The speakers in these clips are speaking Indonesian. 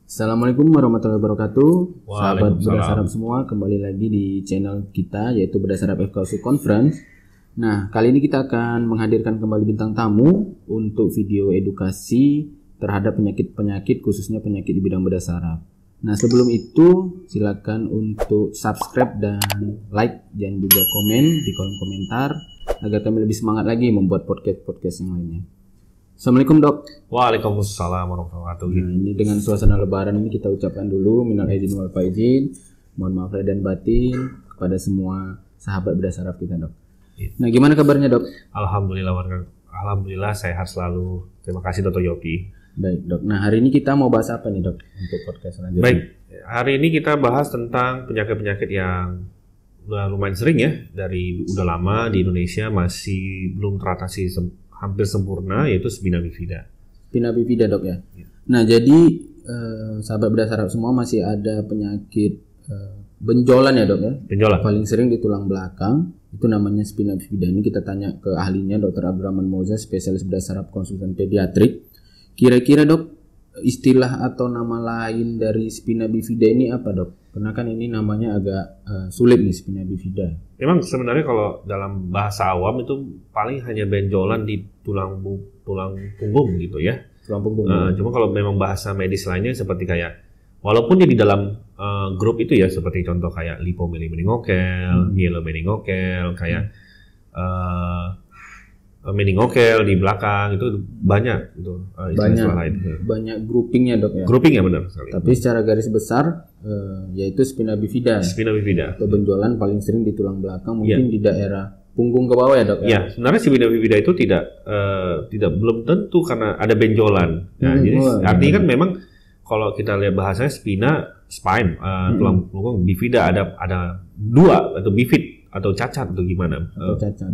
Assalamualaikum warahmatullahi wabarakatuh. Sahabat Waalaikumsalam. Bedah Sarap semua, kembali lagi di channel kita yaitu Bedah Sarap FKUSU Conference. Nah, kali ini kita akan menghadirkan kembali bintang tamu untuk video edukasi terhadap penyakit-penyakit khususnya penyakit di bidang bedah saraf. Nah, sebelum itu silakan untuk subscribe dan like dan juga komen di kolom komentar agar kami lebih semangat lagi membuat podcast-podcast yang lainnya. Assalamualaikum, Dok. Waalaikumsalam warahmatullahi wabarakatuh. Nah, ini dengan suasana lebaran ini kita ucapkan dulu minal aidin wal faizin. Mohon maaf lahir dan batin kepada semua sahabat bedah saraf kita, Dok. Nah, gimana kabarnya, Dok? Alhamdulillah sehat selalu. Terima kasih Dr. Yopi. Baik, Dok. Nah, hari ini kita mau bahas apa nih, Dok, untuk podcast selanjutnya? Baik, hari ini kita bahas tentang penyakit-penyakit yang lumayan sering ya, dari udah lama di Indonesia masih belum teratasi hampir sempurna, yaitu spina bifida. Spina bifida, Dok, ya. Nah, jadi sahabat bedah saraf semua masih ada penyakit benjolan ya, Dok, ya. Benjolan. Paling sering di tulang belakang itu namanya spina bifida. Ini kita tanya ke ahlinya, Dr. Abdurrahman Moza, spesialis bedah saraf konsultan pediatrik. Kira-kira, Dok, istilah atau nama lain dari spina bifida ini apa, Dok? Karena kan ini namanya agak sulit nih, spina bifida. Memang sebenarnya kalau dalam bahasa awam itu paling hanya benjolan di tulang punggung gitu ya. Tulang punggung. Cuma kalau memang bahasa medis lainnya seperti kayak, walaupun dia di dalam grup itu ya, seperti contoh kayak lipomeningokel, myelomeningokel, kayak meningokel di belakang, itu banyak itu istilah lain. Banyak groupingnya, Dok, ya. Grouping ya, benar sekali. Tapi secara garis besar yaitu spina bifida. Spina bifida. Atau benjolan paling sering di tulang belakang, mungkin di daerah punggung ke bawah ya, Dok, ya. Ya, sebenarnya spina bifida itu tidak belum tentu karena ada benjolan. Nah, jadi artinya kan memang kalau kita lihat bahasanya spine, tulang punggung, bifida ada dua atau bifid atau cacat atau gimana? Atau cacat.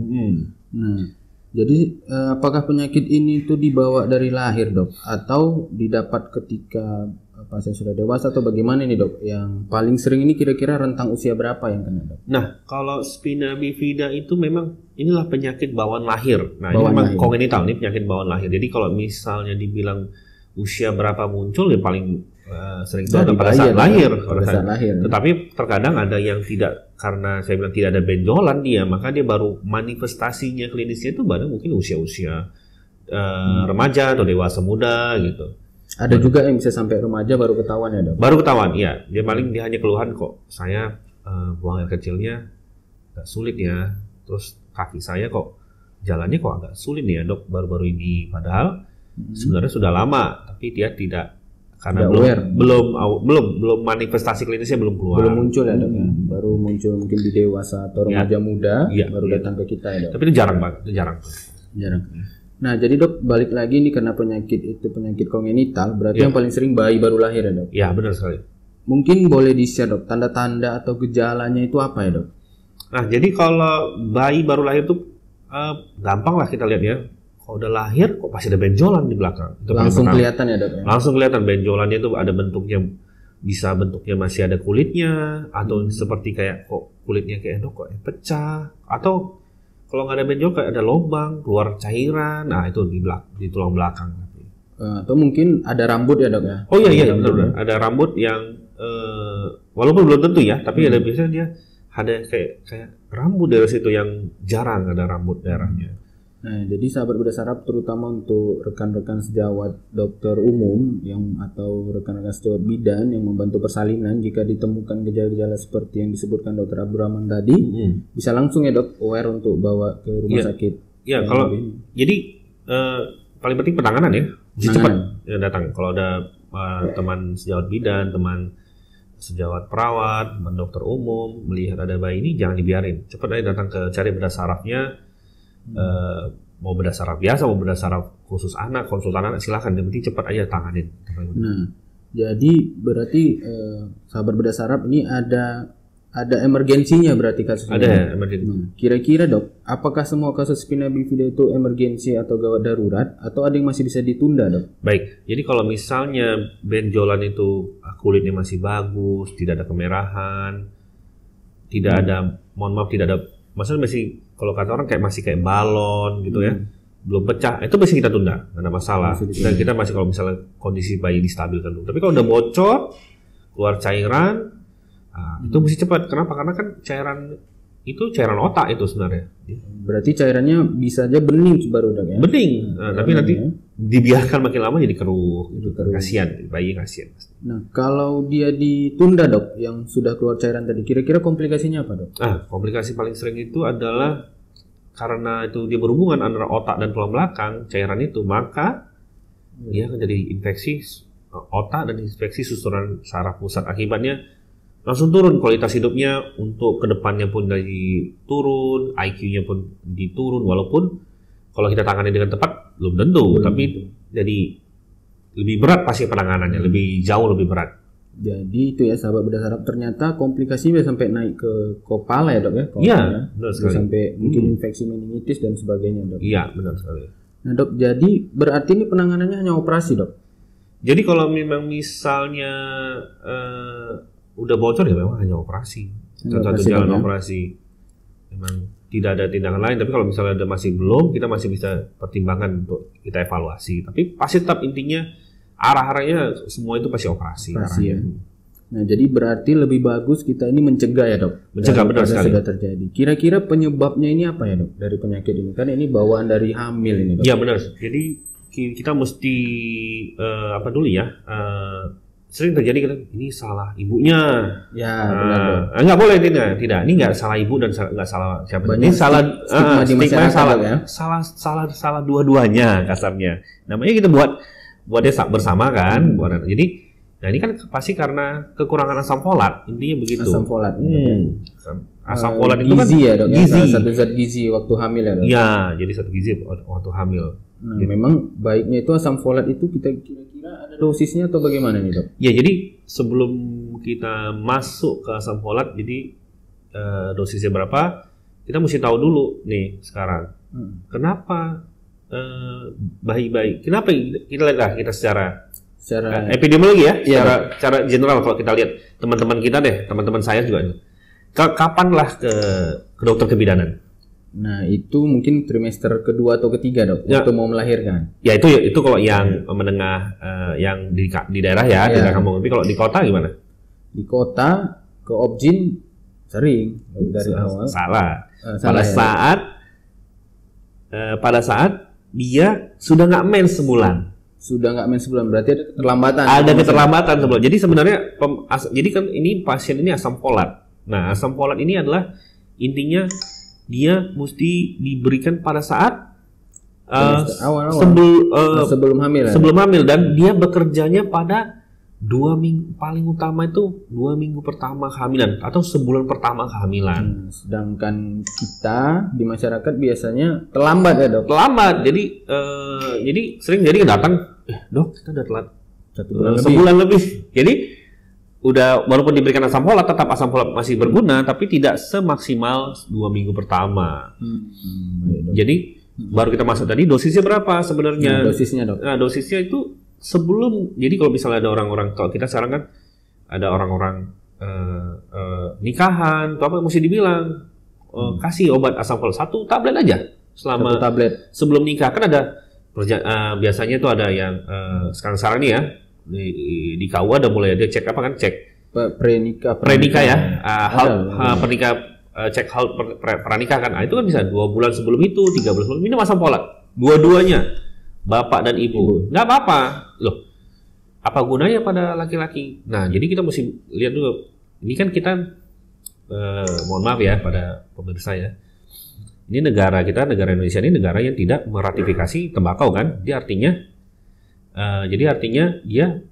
Nah, jadi apakah penyakit ini tuh dibawa dari lahir, Dok, atau didapat ketika pasien sudah dewasa, atau bagaimana nih, Dok? Yang paling sering ini kira-kira rentang usia berapa yang kena, Dok? Nah, kalau spina bifida itu memang inilah penyakit bawaan lahir. Nah, Bawaan ini memang lahir. kongenital, ini penyakit bawaan lahir. Jadi kalau misalnya dibilang usia berapa muncul, ya paling sering itu ada pada saat lahir. Pada saat lahir. Tetapi terkadang ada yang tidak, karena saya bilang tidak ada benjolan dia, maka dia baru manifestasinya klinisnya itu baru mungkin usia-usia remaja atau dewasa muda gitu. Ada juga yang bisa sampai remaja baru ketahuan ya, Dok? Baru ketahuan, iya. Dia paling dia hanya keluhan kok, saya buang air kecilnya agak sulit ya. Terus kaki saya kok jalannya kok agak sulit nih ya, Dok, baru-baru ini. Padahal sebenarnya sudah lama, tapi dia tidak, karena belum manifestasi klinisnya belum keluar. Belum muncul ya, Dok, ya? Baru muncul mungkin di dewasa atau remaja muda, baru datang ke kita ya, Dok? Tapi itu jarang banget, itu jarang. Nah, jadi, Dok, balik lagi nih, karena penyakit itu penyakit kongenital, berarti yang paling sering bayi baru lahir ya, Dok? Iya, benar sekali. Mungkin boleh di-share, Dok, tanda-tanda atau gejalanya itu apa ya, Dok? Nah, jadi kalau bayi baru lahir itu gampang lah kita lihat ya. Kalau udah lahir kok pasti ada benjolan di belakang. Itu langsung kelihatan ya, Dok, ya? Langsung kelihatan benjolannya itu ada bentuknya, bisa bentuknya masih ada kulitnya, atau seperti kayak kok kulitnya kayak, Dok, kok pecah, atau kalau nggak ada benjol kayak ada lubang, keluar cairan. Nah, itu di tulang belakang. Atau mungkin ada rambut ya, Dok, ya? Oh iya, benar. Ada rambut yang walaupun belum tentu ya, tapi ada biasanya dia ada kayak rambut dari situ yang jarang ada rambut daerahnya. Nah, jadi sahabat bedah saraf, terutama untuk rekan-rekan sejawat dokter umum atau rekan-rekan sejawat bidan yang membantu persalinan, jika ditemukan gejala-gejala seperti yang disebutkan Dr. Abdurrahman tadi, bisa langsung ya, Dok, aware untuk bawa ke rumah sakit. Iya, kalau jadi paling penting penanganan ya, cepat ya datang. Kalau ada teman sejawat bidan, teman sejawat perawat, teman dokter umum melihat ada bayi ini, jangan dibiarin, cepat aja datang ke cari bedah sarafnya. Mau bedah saraf biasa, mau bedah saraf khusus anak, konsultan anak, silakan, yang penting cepat aja tanganin. Nah, jadi berarti sahabat bedah saraf ini ada emergensinya berarti kasusnya? Ada emergensi. Kira-kira, Dok, apakah semua kasus spina bifida itu emergensi atau gawat darurat, atau ada yang masih bisa ditunda, Dok? Baik, jadi kalau misalnya benjolan itu kulitnya masih bagus, tidak ada kemerahan, tidak ada, mohon maaf, tidak ada, maksudnya masih, kalau kata orang kayak masih kayak balon gitu ya, belum pecah, itu masih kita tunda, nggak ada masalah. Masih ditunda. Dan kita masih kalau misalnya kondisi bayi distabilkan dulu. Tapi kalau udah bocor, keluar cairan, itu mesti cepat. Kenapa? Karena kan cairan itu cairan otak itu sebenarnya. Berarti cairannya bisa aja bening baru dok ya? Bening, tapi nanti dibiarkan makin lama jadi keruh. Keruh. Kasihan, bayi kasihan. Nah, kalau dia ditunda dok, yang sudah keluar cairan tadi, kira-kira komplikasinya apa dok? Komplikasi paling sering itu adalah karena itu dia berhubungan antara otak dan tulang belakang, cairan itu, maka dia akan jadi infeksi otak dan infeksi susunan saraf pusat. Akibatnya langsung turun kualitas hidupnya, untuk kedepannya pun jadi turun, IQ-nya pun diturun, walaupun kalau kita tangani dengan tepat belum tentu, tapi jadi lebih berat pasti penanganannya, lebih jauh lebih berat. Jadi itu ya sahabat Bedah Saraf, ternyata komplikasi bisa sampai naik ke kepala ya dok ya? Iya, benar sekali. Sampai mungkin infeksi meningitis dan sebagainya dok. Iya, benar sekali. Nah dok, jadi berarti ini penanganannya hanya operasi dok? Jadi kalau memang misalnya udah bocor ya memang hanya operasi. Satu jalan operasi. Memang tidak ada tindakan lain. Tapi kalau misalnya ada masih belum, kita masih bisa pertimbangkan untuk kita evaluasi. Tapi pasti tetap intinya arah-arahnya semua itu pasti operasi. Ya. Nah jadi berarti lebih bagus kita ini mencegah ya dok? Mencegah, benar sekali. Sudah terjadi. Kira-kira penyebabnya ini apa ya dok dari penyakit ini? Kan ini bawaan dari hamil ini dok. Iya benar. Jadi kita mesti apa dulu ya? Sering terjadi kan ini salah ibunya. Ya benar dok. Nggak boleh tidak. Ini nggak salah ibu dan nggak salah siapa. Banyak ini salah stigma salah ya? salah dua-duanya kasarnya. Namanya kita buat dia bersama kan. Jadi nah ini kan pasti karena kekurangan asam folat, intinya begitu. Asam folat. Asam folat itu gizi kan ya dok. Gizi. Satu zat gizi waktu hamil ya dok. Iya, jadi satu gizi waktu hamil. Nah, memang baiknya itu asam folat itu kita kira-kira ada dosisnya atau bagaimana nih dok? Ya jadi sebelum kita masuk ke asam folat, jadi dosisnya berapa? Kita mesti tahu dulu nih sekarang. Kenapa bayi-bayi? Kenapa kita lihat lah kita secara epidemiologi ya, secara general kalau kita lihat teman-teman kita deh, teman-teman saya juga. Kapanlah ke dokter kebidanan? Nah itu mungkin trimester kedua atau ketiga dok, waktu mau melahirkan. Ya itu kalau yang menengah, yang di daerah ya, di daerah kampung. Tapi kalau di kota gimana? Di kota ke Objin sering dari awal. Salah. Pada saat dia sudah nggak mens sebulan. Sudah nggak mens sebulan, berarti ada keterlambatan. Ada keterlambatan sebulan. Jadi sebenarnya jadi kan ini pasien ini asam folat. Nah asam folat ini adalah intinya dia mesti diberikan pada saat sebelum hamil. Sebelum hamil, dan dia bekerjanya pada 2 minggu, paling utama itu 2 minggu pertama kehamilan atau sebulan pertama kehamilan. Sedangkan kita di masyarakat biasanya terlambat ya dok. Terlambat, jadi sering jadi datang, dok kita udah telat sebulan lebih. Jadi udah walaupun diberikan asam folat, tetap asam folat masih berguna, tapi tidak semaksimal 2 minggu pertama. Jadi baru kita masuk tadi dosisnya berapa sebenarnya? Dosisnya dok. Nah dosisnya itu sebelum, jadi kalau misalnya ada orang-orang, kalau kita sekarang kan ada orang-orang nikahan, atau apa mesti dibilang kasih obat asam folat 1 tablet aja selama 1 tablet sebelum nikah. Kan ada biasanya itu ada yang sekarang ini ya. Di KUA ada mulai ada cek apa kan, cek prenikah ya, pernikah, cek hal pranikah kan. Itu kan bisa 2 bulan sebelum itu, 3 bulan sebelum, minum asam folat dua-duanya, bapak dan ibu. Nggak apa-apa loh, apa gunanya pada laki-laki. Nah jadi kita mesti lihat dulu, ini kan kita mohon maaf ya pada pemirsa ya, ini negara negara Indonesia ini negara yang tidak meratifikasi tembakau kan. Dia artinya jadi artinya dia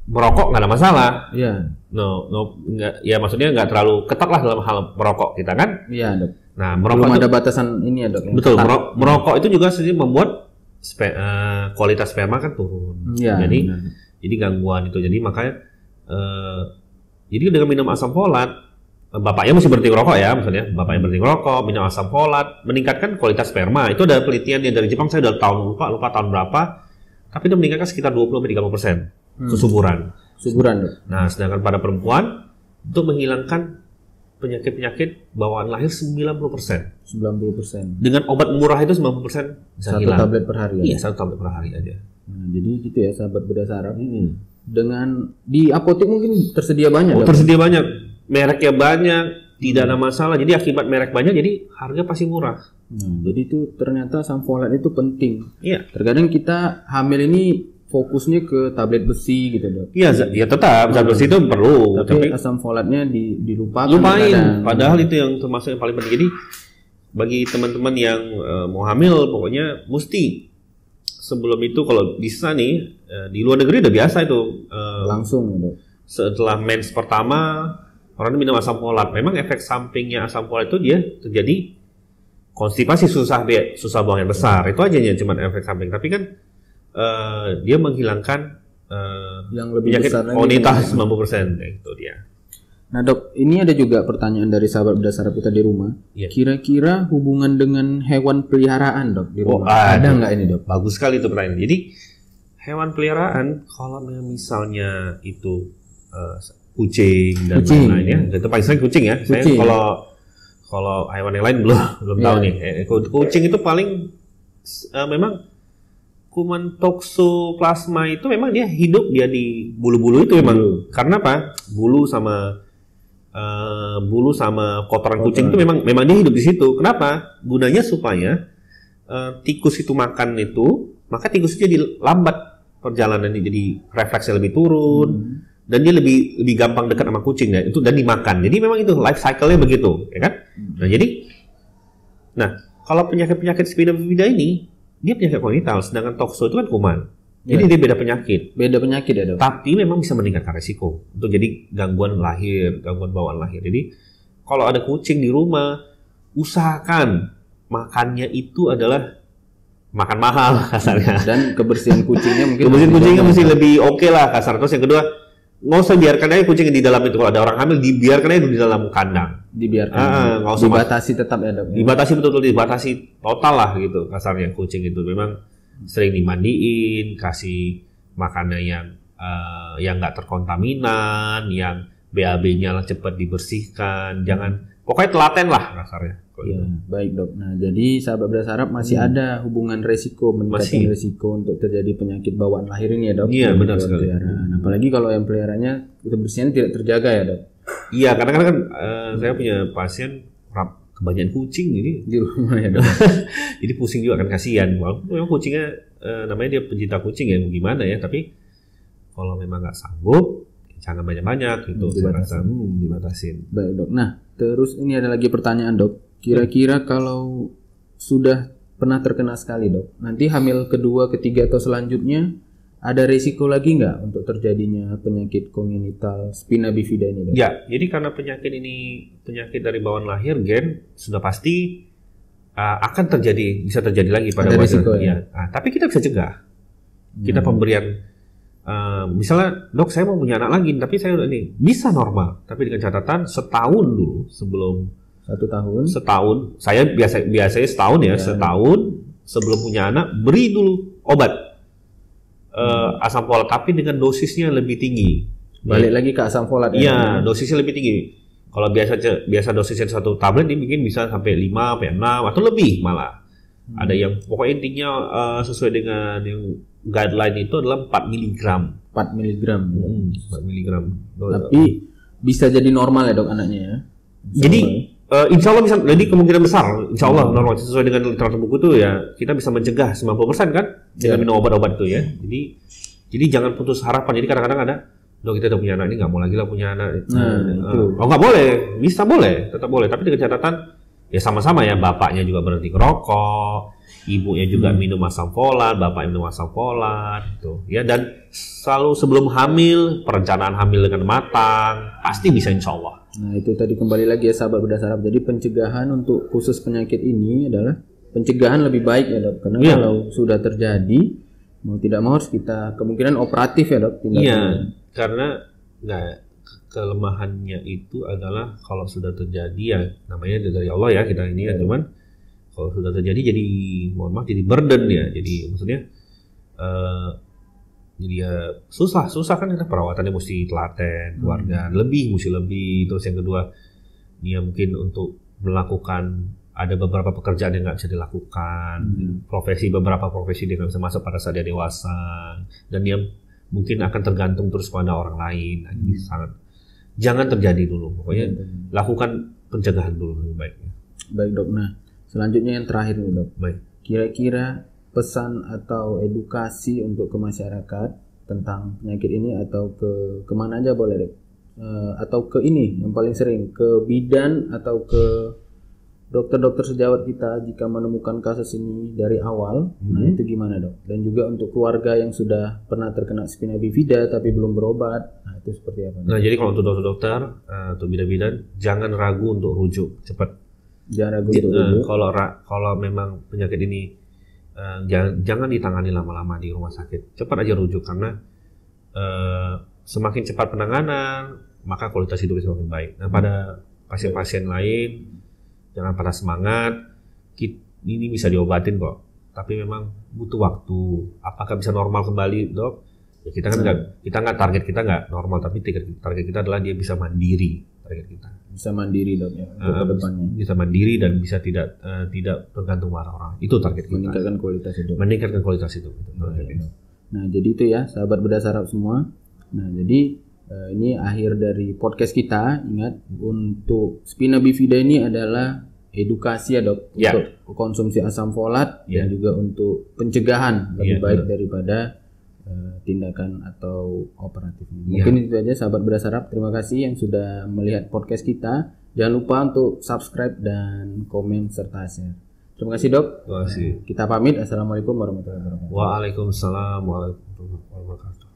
merokok nggak ada masalah. Iya. Nggak, ya maksudnya nggak terlalu ketat lah dalam hal merokok kita kan. Iya dok. Nah merokok belum itu, ada batasan ini ya dok. Betul. Merokok itu juga sendiri membuat kualitas sperma kan turun. Iya. Jadi gangguan itu. Jadi makanya jadi dengan minum asam folat, bapaknya mesti berhenti ngerokok ya, misalnya bapaknya berhenti ngerokok, minum asam folat, meningkatkan kualitas sperma. Itu ada penelitian yang dari Jepang, saya udah lupa tahun berapa. Tapi itu meningkatkan sekitar 20-30% kesuburan. Suburan dok. Nah, sedangkan pada perempuan untuk menghilangkan penyakit-penyakit bawaan lahir 90%. 90%. Dengan obat murah itu 90% bisa Satu hilang. tablet per hari. Iya, 1 tablet per hari aja. Nah, jadi gitu ya sahabat Bedah Saraf. Dengan di apotek mungkin tersedia banyak. Oh, tersedia banyak, mereknya banyak, tidak ada masalah. Jadi akibat merek banyak, jadi harga pasti murah. Jadi itu ternyata asam folat itu penting. Iya. Terkadang kita hamil ini fokusnya ke tablet besi gitu dok. Iya, ya tetap zat besi itu perlu, Tapi asam folatnya dilupakan. lupain. kadang. Padahal itu yang termasuk yang paling penting. Jadi bagi teman-teman yang mau hamil, pokoknya mesti sebelum itu kalau bisa nih di luar negeri udah biasa itu Langsung ya dok. setelah mens pertama orang minum asam folat. Memang efek sampingnya asam folat itu dia terjadi konstipasi, susah buang air besar. Itu aja ya cuma efek samping. Tapi kan dia menghilangkan Yang lebih penyakit besar lagi. komunitas 90%. Itu dia. Nah dok, ini ada juga pertanyaan dari sahabat Bedah Saraf kita di rumah. Iya. Kira-kira hubungan dengan hewan peliharaan dok di Oh, rumah ada ada. nggak ini dok? Bagus sekali itu pertanyaan. Jadi hewan peliharaan kalau misalnya itu kucing dan Kucing. lain-lain ya, itu paling sering kucing ya. Saya Kucing. kalau hewan yang lain belum tahu Iya. nih. Kucing itu paling memang kuman toxoplasma itu memang dia hidup dia di bulu-bulu itu memang. Karena apa? Bulu sama kotoran kucing itu memang dia hidup di situ. Kenapa? Gunanya supaya tikus itu makan itu, maka tikus itu jadi lambat perjalanannya, jadi refleksnya lebih turun dan dia lebih gampang dekat sama kucing ya. Itu dan dimakan. Jadi memang itu life cycle-nya begitu, ya kan? Nah, kalau penyakit spina bifida ini dia penyakit kongenital, sedangkan toxo itu kan kuman. Jadi dia beda penyakit. Beda penyakit ya dok? Tapi memang bisa meningkatkan resiko untuk jadi gangguan lahir, gangguan bawaan lahir. Jadi kalau ada kucing di rumah, usahakan makannya itu adalah makan mahal kasarnya. Dan kebersihan kucingnya mungkin Kebersihan kucingnya mesti lebih oke lah kasar. Terus yang kedua, nggak usah biarkan aja kucing di dalam itu. Kalau ada orang hamil, dibiarkan aja di dalam kandang. dibiarkan. Nggak usah Dibatasi tetap ya dok? Dibatasi betul-betul, dibatasi total lah gitu kasarnya. Kucing itu memang sering dimandiin, kasih makanan yang nggak terkontaminan, yang BAB-nya cepat dibersihkan, jangan pokoknya telaten lah kasarnya. Ya, baik dok. Nah jadi sahabat Bedah Saraf masih ada hubungan resiko, meningkatkan resiko untuk terjadi penyakit bawaan lahir ini ya dok? Iya benar sekali. Peliharaan. Apalagi kalau yang peliharanya kebersihannya tidak terjaga ya dok? Iya, kadang-kadang kan saya punya pasien kebanyakan kucing jadi Di rumah ya dok? jadi pusing juga kan, kasihan. Walaupun memang kucingnya namanya dia pencinta kucing ya, mau gimana ya, tapi kalau memang nggak sanggup jangan banyak-banyak gitu. Saya rasa dibatasin. Baik dok. Nah terus ini ada lagi pertanyaan dok. Kira-kira kalau sudah pernah terkena sekali dok, nanti hamil kedua, ketiga atau selanjutnya ada resiko lagi nggak untuk terjadinya penyakit kongenital spina bifida ini dok? Ya, jadi karena penyakit ini penyakit dari bawaan lahir, gen sudah pasti akan terjadi, bisa terjadi lagi pada Ada resiko ya. Nah, tapi kita bisa cegah. Kita pemberian, misalnya dok saya mau punya anak lagi, tapi saya udah ini bisa normal, tapi dengan catatan setahun dulu sebelum 1 tahun. setahun, saya biasanya setahun ya, setahun sebelum punya anak beri dulu obat asam folat, tapi dengan dosisnya lebih tinggi. Balik lagi ke asam folat ya. Iya, dosisnya lebih tinggi. Kalau biasa dosisnya 1 tablet, ini mungkin bisa sampai 5, sampai 6 atau lebih malah. Ada yang pokoknya intinya sesuai dengan yang guideline itu adalah 4 mg. 4 mg. 4 mg. Tapi bisa jadi normal ya dok anaknya ya. Jadi insya Allah bisa, jadi kemungkinan besar, insya Allah normal sesuai dengan literatur buku itu ya, kita bisa mencegah 90% kan dengan minum obat-obat itu ya. Jadi jangan putus harapan. Jadi kadang-kadang ada, dok kita udah punya anak ini nggak mau lagi lah punya anak. Oh nggak boleh, bisa boleh, tetap boleh. Tapi dengan catatan ya sama-sama ya, bapaknya juga berhenti ngerokok, ibunya juga minum asam folat, bapaknya minum asam folat, gitu ya. Dan selalu sebelum hamil, perencanaan hamil dengan matang, pasti bisa insya Allah. Nah itu tadi kembali lagi ya sahabat Bedah Saraf. Jadi pencegahan untuk khusus penyakit ini adalah pencegahan lebih baik ya dok. Karena kalau sudah terjadi, mau tidak mau harus kita kemungkinan operatif ya dok. Iya, karena kelemahannya itu adalah kalau sudah terjadi ya namanya dari Allah ya kita ini ya, cuman kalau sudah terjadi jadi mohon maaf jadi burden ya, jadi maksudnya jadi ya susah kan, ada perawatannya mesti telaten, keluarga mesti lebih, terus yang kedua dia mungkin untuk melakukan ada beberapa pekerjaan yang nggak bisa dilakukan, beberapa profesi dia nggak bisa masuk pada saat dia dewasa, dan dia mungkin akan tergantung terus pada orang lain. Nah, ini sangat jangan terjadi dulu, pokoknya lakukan pencegahan dulu lebih baik. Baik dok, nah selanjutnya yang terakhir nih dok, Baik. kira-kira pesan atau edukasi untuk ke masyarakat tentang penyakit ini atau ke kemana aja boleh dok? Atau ke ini yang paling sering ke bidan atau ke dokter-dokter sejawat kita jika menemukan kasus ini dari awal, nah itu gimana dok? Dan juga untuk keluarga yang sudah pernah terkena spina bifida tapi belum berobat, nah itu seperti apa? Nah jadi kalau untuk dokter-dokter, untuk bidan-bidan, jangan ragu untuk rujuk cepat. Jangan ragu untuk rujuk. Kalau memang penyakit ini jangan ditangani lama-lama di rumah sakit, cepat aja rujuk karena semakin cepat penanganan maka kualitas hidup semakin baik. Nah pada pasien-pasien lain jangan patah semangat, ini bisa diobatin kok. Tapi memang butuh waktu. Apakah bisa normal kembali dok? Ya kita kan target kita nggak normal, tapi target kita adalah dia bisa mandiri. Target kita bisa mandiri dok ya untuk kedepannya. Bisa mandiri dan bisa tidak tergantung pada orang. Itu target kita. Meningkatkan kualitas hidup. Meningkatkan kualitas hidup. Nah jadi itu ya sahabat bedah saraf semua. Nah jadi ini akhir dari podcast kita. Ingat untuk spina bifida ini adalah edukasi ya dok, untuk konsumsi asam folat dan juga untuk pencegahan lebih baik daripada tindakan atau operatif. Mungkin itu aja sahabat bedah saraf. Terima kasih yang sudah melihat podcast kita. Jangan lupa untuk subscribe dan komen serta share. Terima kasih dok. Terima kasih. Kita pamit. Assalamualaikum warahmatullahi wabarakatuh. Waalaikumsalam warahmatullahi wabarakatuh.